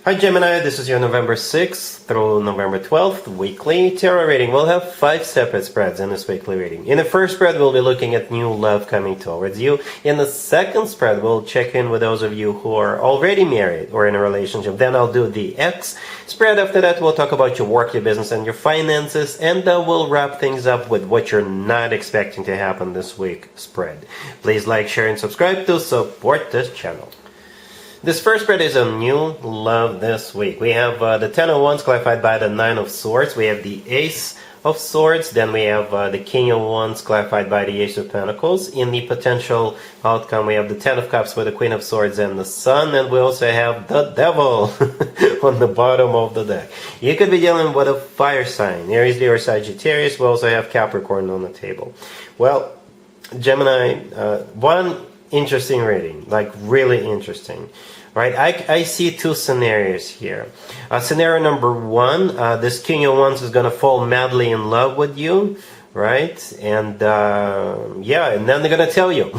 Hi Gemini, this is your November 6th through November 12th weekly tarot reading. We'll have 5 separate spreads in this weekly reading. In the first spread, we'll be looking at new love coming towards you. In the second spread, we'll check in with those of you who are already married or in a relationship. Then I'll do the X spread. After that, we'll talk about your work, your business, and your finances. And we'll wrap things up with what you're not expecting to happen this week spread. Please like, share, and subscribe to support this channel. This first spread is on new love this week. We have the Ten of Wands clarified by the Nine of Swords. We have the Ace of Swords. Then we have the King of Wands clarified by the Ace of Pentacles. In the potential outcome, we have the Ten of Cups with the Queen of Swords and the Sun. And we also have the Devil on the bottom of the deck. You could be dealing with a fire sign, Aries, Leo, or Sagittarius. We also have Capricorn on the table. Well, Gemini, one interesting reading, like really interesting, right? I see 2 scenarios here. Scenario number 1, this King of Wands is gonna fall madly in love with you, right? And yeah, and then they're gonna tell you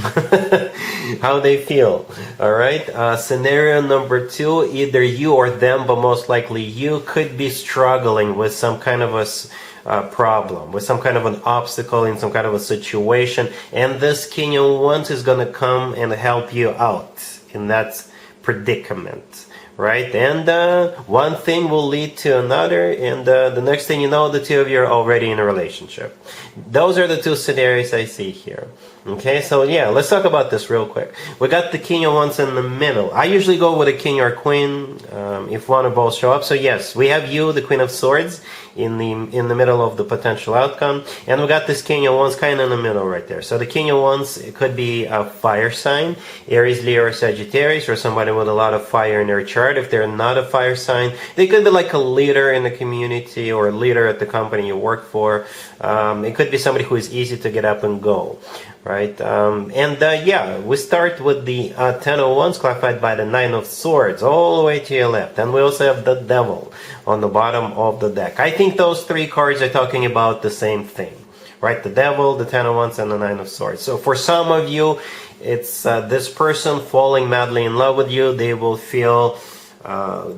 how they feel. All right. Scenario number 2, either you or them, but most likely you could be struggling with some kind of a problem, with some kind of an obstacle in some kind of a situation, and this King of Wands is going to come and help you out in that predicament, right? And one thing will lead to another, and the next thing you know, the two of you are already in a relationship. Those are the 2 scenarios I see here. Okay, so yeah, let's talk about this real quick. We got the King of Wands in the middle. I usually go with a King or Queen if one or both show up. So yes, we have you, the Queen of Swords, in the middle of the potential outcome, and we got this King of Wands kind of in the middle right there. So the King of Wands, it could be a fire sign, Aries, Leo, or Sagittarius, or somebody with a lot of fire in their chart. If they're not a fire sign, they could be like a leader in the community or a leader at the company you work for. It could be somebody who is easy to get up and go, right? Yeah, we start with the Ten of Wands clarified by the Nine of Swords all the way to your left, and we also have the Devil on the bottom of the deck. I think those 3 cards are talking about the same thing, right? The Devil, the Ten of Wands, and the Nine of Swords. So for some of you, it's this person falling madly in love with you. They will feel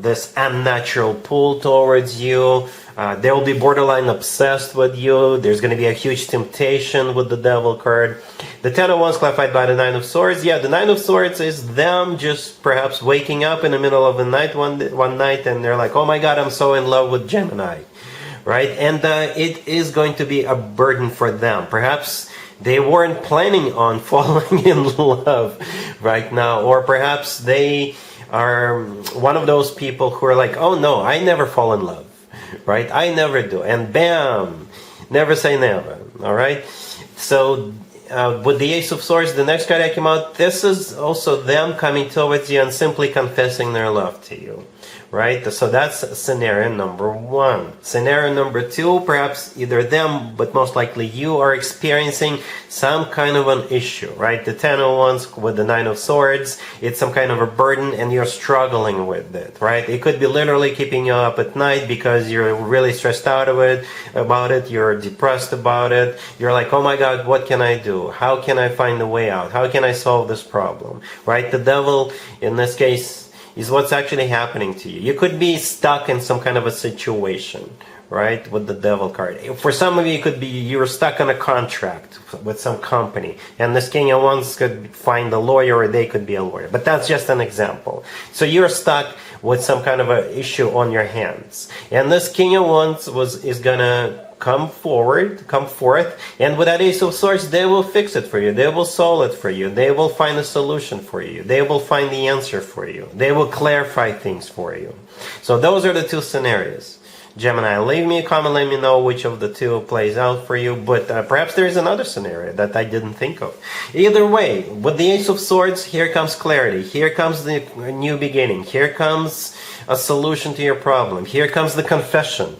this unnatural pull towards you. They will be borderline obsessed with you. There's going to be a huge temptation with the Devil card. The Ten of Wands clarified by the Nine of Swords. Yeah, the Nine of Swords is them just perhaps waking up in the middle of the night one night, and they're like, oh my God, I'm so in love with Gemini, right? And it is going to be a burden for them. Perhaps they weren't planning on falling in love right now, or perhaps they are one of those people who are like, oh no, I never fall in love, right? I never do. And bam, never say never, all right? So with the Ace of Swords, the next card that came out, this is also them coming towards you and simply confessing their love to you, right? So that's scenario number 1. Scenario number 2, perhaps either them, but most likely you are experiencing some kind of an issue, right? The Ten of Wands with the Nine of Swords, it's some kind of a burden and you're struggling with it, right? It could be literally keeping you up at night because you're really stressed out about it, you're depressed about it, you're like, oh my God, what can I do? How can I find a way out? How can I solve this problem, right? The Devil, in this case, is what's actually happening to you. You could be stuck in some kind of a situation, right, with the Devil card. For some of you, it could be you're stuck on a contract with some company, and this King of Wands could find a lawyer, or they could be a lawyer. But that's just an example. So you're stuck with some kind of an issue on your hands, and this King of Wands is gonna come forth, and with that Ace of Swords, they will fix it for you. They will solve it for you. They will find a solution for you. They will find the answer for you. They will clarify things for you. So those are the 2 scenarios. Gemini, leave me a comment, let me know which of the 2 plays out for you, but perhaps there is another scenario that I didn't think of. Either way, with the Ace of Swords, here comes clarity. Here comes the new beginning. Here comes a solution to your problem. Here comes the confession.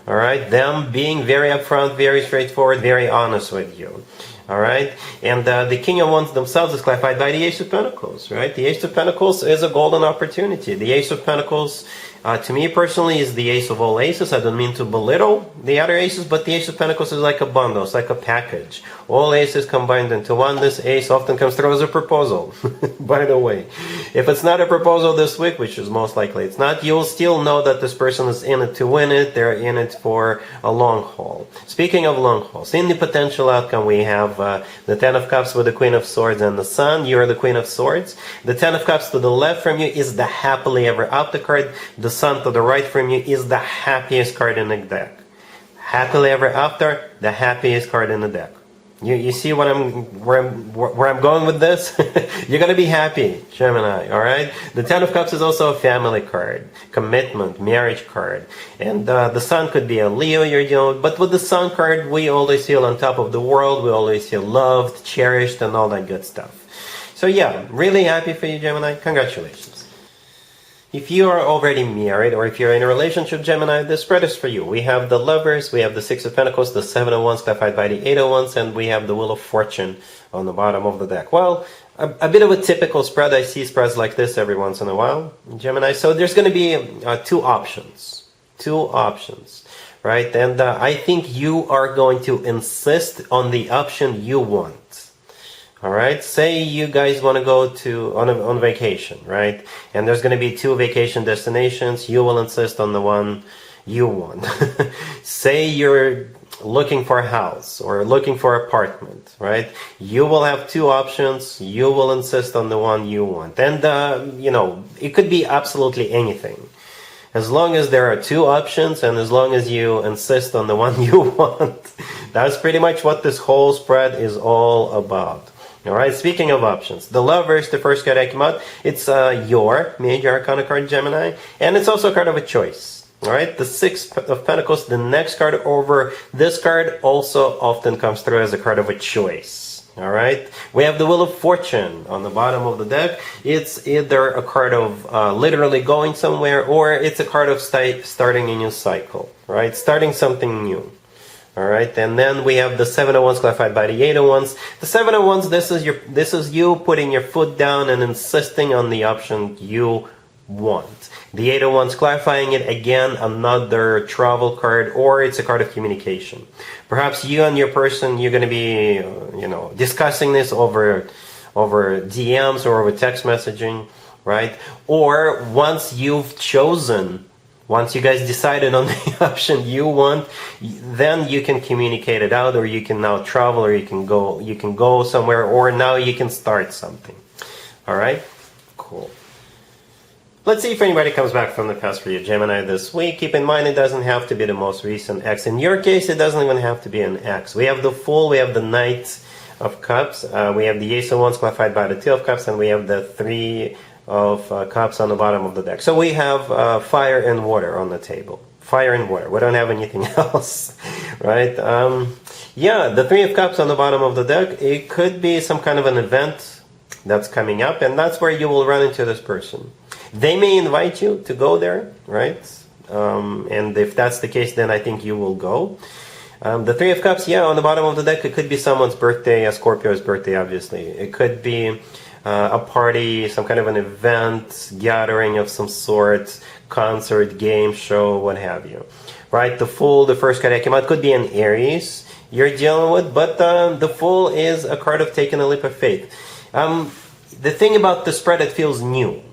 All right, them being very upfront, very straightforward, very honest with you. All right, and the King of Wands themselves is clarified by the Ace of Pentacles, right? The Ace of Pentacles is a golden opportunity. The Ace of Pentacles, to me personally, is the ace of all aces. I don't mean to belittle the other aces, but the Ace of Pentacles is like a bundle. It's like a package. All aces combined into one. This ace often comes through as a proposal, by the way. If it's not a proposal this week, which is most likely it's not, you'll still know that this person is in it to win it. They're in it for a long haul. Speaking of long hauls, in the potential outcome, we have the Ten of Cups with the Queen of Swords and the Sun. You're the Queen of Swords. The Ten of Cups to the left from you is the happily ever after card. The Sun to the right from you is the happiest card in the deck. Happily ever after, the happiest card in the deck. You see where I'm going with this? You're going to be happy, Gemini, all right? The Ten of Cups is also a family card, commitment, marriage card. And the Sun could be a Leo you're dealing with. But with the Sun card, we always feel on top of the world. We always feel loved, cherished, and all that good stuff. So yeah, really happy for you, Gemini. Congratulations. If you are already married or if you're in a relationship, Gemini, this spread is for you. We have the Lovers, we have the Six of Pentacles, the Seven of Wands clarified by the Eight of Wands, and we have the Wheel of Fortune on the bottom of the deck. Well, a bit of a typical spread. I see spreads like this every once in a while, Gemini. So there's going to be two options, right? And I think you are going to insist on the option you want. All right, say you guys want to go on vacation, right? And there's going to be two vacation destinations. You will insist on the one you want. Say you're looking for a house or looking for an apartment, right? You will have two options. You will insist on the one you want. And, you know, it could be absolutely anything. As long as there are two options and as long as you insist on the one you want, that's pretty much what this whole spread is all about. All right, speaking of options, the Lovers, the first card that came out, it's your Major Arcana card, Gemini, and it's also a card of a choice. All right, the Six of Pentacles, the next card over this card also often comes through as a card of a choice. All right, we have the Wheel of Fortune on the bottom of the deck. It's either a card of literally going somewhere or it's a card of starting a new cycle, right? Starting something new. All right, and then we have the Seven of Wands clarified by the Eight of Wands. The Seven of Wands, this is you putting your foot down and insisting on the option you want. The Eight of Wands clarifying it, again, another travel card, or it's a card of communication. Perhaps you and your person, you're going to be, you know, discussing this over DMs or over text messaging, right? Or once you've chosen, once you guys decided on the option you want, then you can communicate it out, or you can now travel, or you can go somewhere, or now you can start something. All right, cool. Let's see if anybody comes back from the past for you, Gemini, this week. Keep in mind, it doesn't have to be the most recent ex. In your case, it doesn't even have to be an ex. We have the Fool, we have the Knight of Cups, we have the Ace of Wands clarified by the Two of Cups, and we have the Three of Cups on the bottom of the deck. So we have fire and water on the table. Fire and water. We don't have anything else, right? Yeah, the Three of Cups on the bottom of the deck. It could be some kind of an event that's coming up, and that's where you will run into this person. They may invite you to go there, right? And if that's the case, then I think you will go. The Three of Cups, yeah, on the bottom of the deck, it could be someone's birthday, a Scorpio's birthday, obviously. It could be a party, some kind of an event, gathering of some sort, concert, game, show, what have you. Right? The Fool, the first card that came out, could be an Aries you're dealing with, but the Fool is a card of taking a leap of faith. The thing about the spread, it feels new.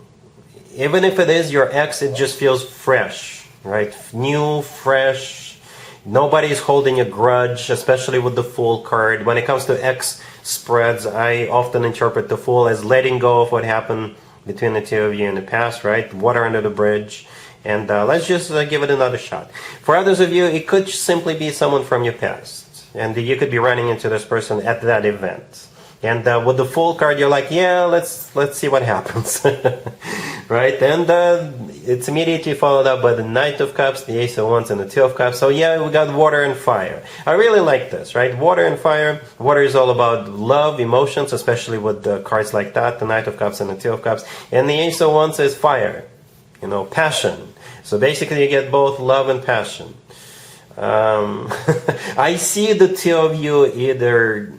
Even if it is your ex, it just feels fresh, right? New, fresh. Nobody's holding a grudge, especially with the Fool card. When it comes to ex spreads, I often interpret the Fool as letting go of what happened between the two of you in the past, right? Water under the bridge. And let's just give it another shot. For others of you, it could simply be someone from your past. And you could be running into this person at that event. And with the Fool card, you're like, yeah, let's see what happens. Right? And it's immediately followed up by the Knight of Cups, the Ace of Wands, and the Two of Cups. So yeah, we got water and fire. I really like this, right? Water and fire. Water is all about love, emotions, especially with the cards like that, the Knight of Cups and the Two of Cups. And the Ace of Wands is fire, you know, passion. So basically you get both love and passion. I see the two of you either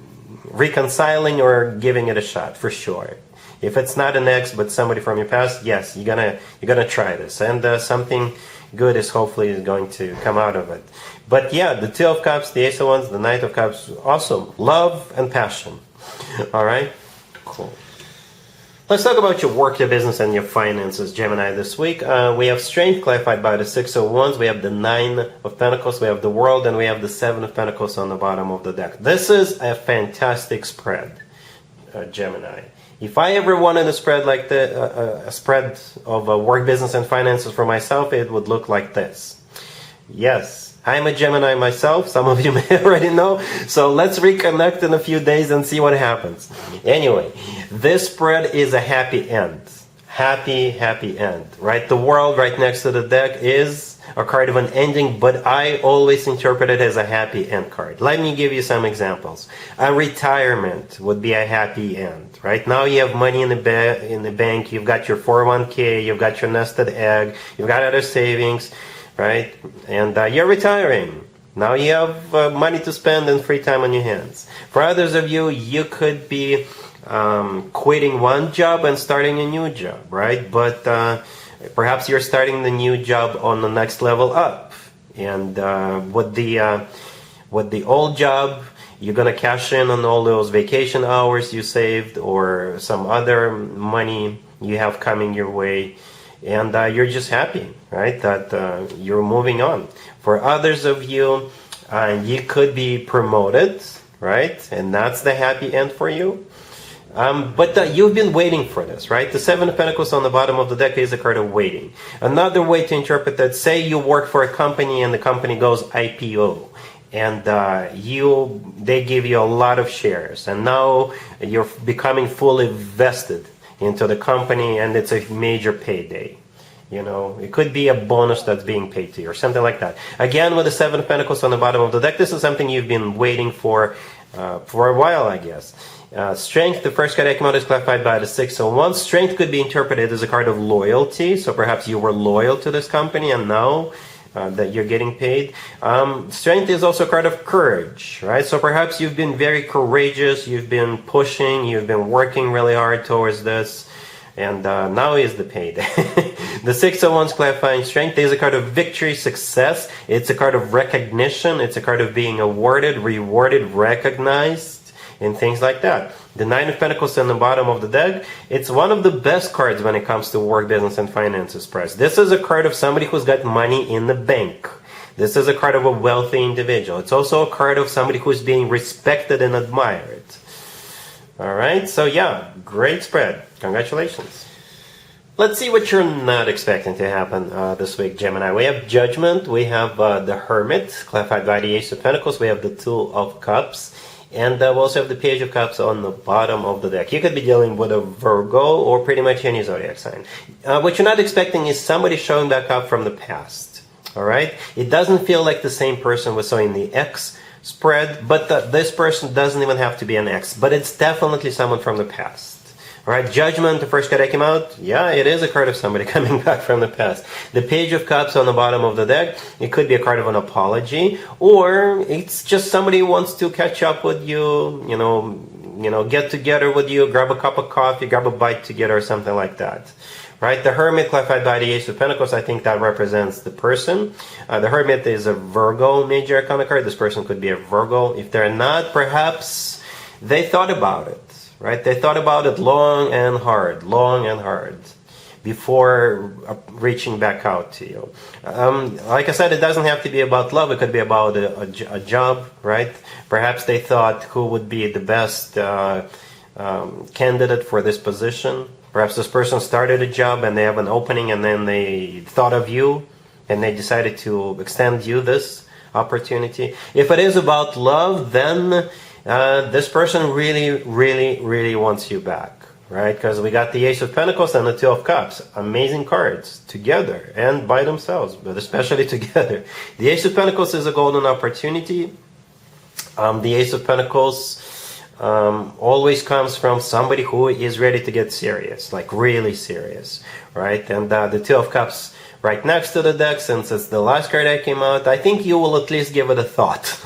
reconciling or giving it a shot for sure. If it's not an ex but somebody from your past, yes, you're gonna try this, and something good is hopefully going to come out of it. But yeah, the Two of Cups, the Ace of Wands, the Knight of Cups, awesome. Love and passion. All right, cool. Let's talk about your work, your business, and your finances, Gemini, this week. We have Strength, clarified by the Six of Wands. We have the Nine of Pentacles. We have the World, and we have the Seven of Pentacles on the bottom of the deck. This is a fantastic spread, Gemini. If I ever wanted a spread like a spread of work, business, and finances for myself, it would look like this. Yes. I'm a Gemini myself, some of you may already know, so let's reconnect in a few days and see what happens. Anyway, this spread is a happy end. Happy end, right? The World right next to the deck is a card of an ending, but I always interpret it as a happy end card. Let me give you some examples. A retirement would be a happy end, right? Now you have money in the bank, you've got your 401k, you've got your nested egg, you've got other savings, right? And you're retiring. Now you have money to spend and free time on your hands. For others of you, you could be quitting one job and starting a new job, right? But perhaps you're starting the new job on the next level up. And with the old job, you're going to cash in on all those vacation hours you saved or some other money you have coming your way. And you're just happy, right, that you're moving on. For others of you, you could be promoted, right, and that's the happy end for you. But you've been waiting for this, right? The Seven of Pentacles on the bottom of the deck is a card of waiting. Another way to interpret that, say you work for a company and the company goes IPO. And they give you a lot of shares. And now you're becoming fully vested into the company, and it's a major payday. You know, it could be a bonus that's being paid to you or something like that. Again, with the Seven of Pentacles on the bottom of the deck, this is something you've been waiting for a while, I guess. Strength, the first card that came out is clarified by the Six of Wands. Strength could be interpreted as a card of loyalty. So perhaps you were loyal to this company and now that you're getting paid. Strength is also a card of courage, right? So perhaps you've been very courageous, you've been pushing, you've been working really hard towards this, and now is the payday. The Six of Wands clarifying Strength is a card of victory, success. It's a card of recognition. It's a card of being awarded, rewarded, recognized, and things like that. The Nine of Pentacles on the bottom of the deck, it's one of the best cards when it comes to work, business, and finances price. This is a card of somebody who's got money in the bank. This is a card of a wealthy individual. It's also a card of somebody who's being respected and admired. All right, so yeah, great spread. Congratulations. Let's see what you're not expecting to happen this week, Gemini. We have Judgment. We have the Hermit, clarified by the Ace of Pentacles. We have the Two of Cups. And we also have the Page of Cups on the bottom of the deck. You could be dealing with a Virgo or pretty much any zodiac sign. What you're not expecting is somebody showing back up from the past. All right? It doesn't feel like the same person was showing the X spread, but this person doesn't even have to be an X. But it's definitely someone from the past. All right, Judgment, the first card that came out, yeah, it is a card of somebody coming back from the past. The Page of Cups on the bottom of the deck, it could be a card of an apology, or it's just somebody who wants to catch up with you, you know, get together with you, grab a cup of coffee, grab a bite together, or something like that. Right, the Hermit, clarified by the Ace of Pentacles, I think that represents the person. The Hermit is a Virgo major arcana card. This person could be a Virgo. If they're not, perhaps they thought about it. Right? They thought about it long and hard before reaching back out to you. Like I said, it doesn't have to be about love. It could be about a job, right? Perhaps they thought who would be the best candidate for this position. Perhaps this person started a job and they have an opening and then they thought of you and they decided to extend you this opportunity. If it is about love, then this person really wants you back, right? Because we got the Ace of Pentacles and the Two of Cups. Amazing cards together and by themselves, but especially together. The Ace of Pentacles is a golden opportunity. The Ace of Pentacles always comes from somebody who is ready to get serious, like really serious, right? And the Two of Cups right next to the deck, since it's the last card that came out, I think you will at least give it a thought.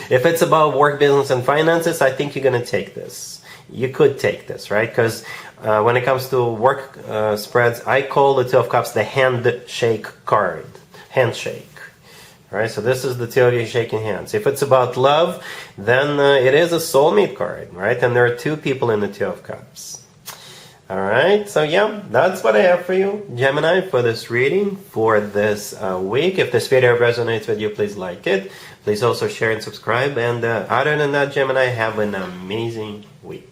If it's about work, business, and finances, I think you're going to take this. You could take this, right? Because when it comes to work spreads, I call the Two of Cups the handshake card. Handshake. Right, so this is the two of you shaking hands. If it's about love, then it is a soulmate card, right? And there are two people in the Two of Cups. All right, so yeah, that's what I have for you, Gemini, for this reading for this week. If this video resonates with you, please like it. Please also share and subscribe. And other than that, Gemini, have an amazing week.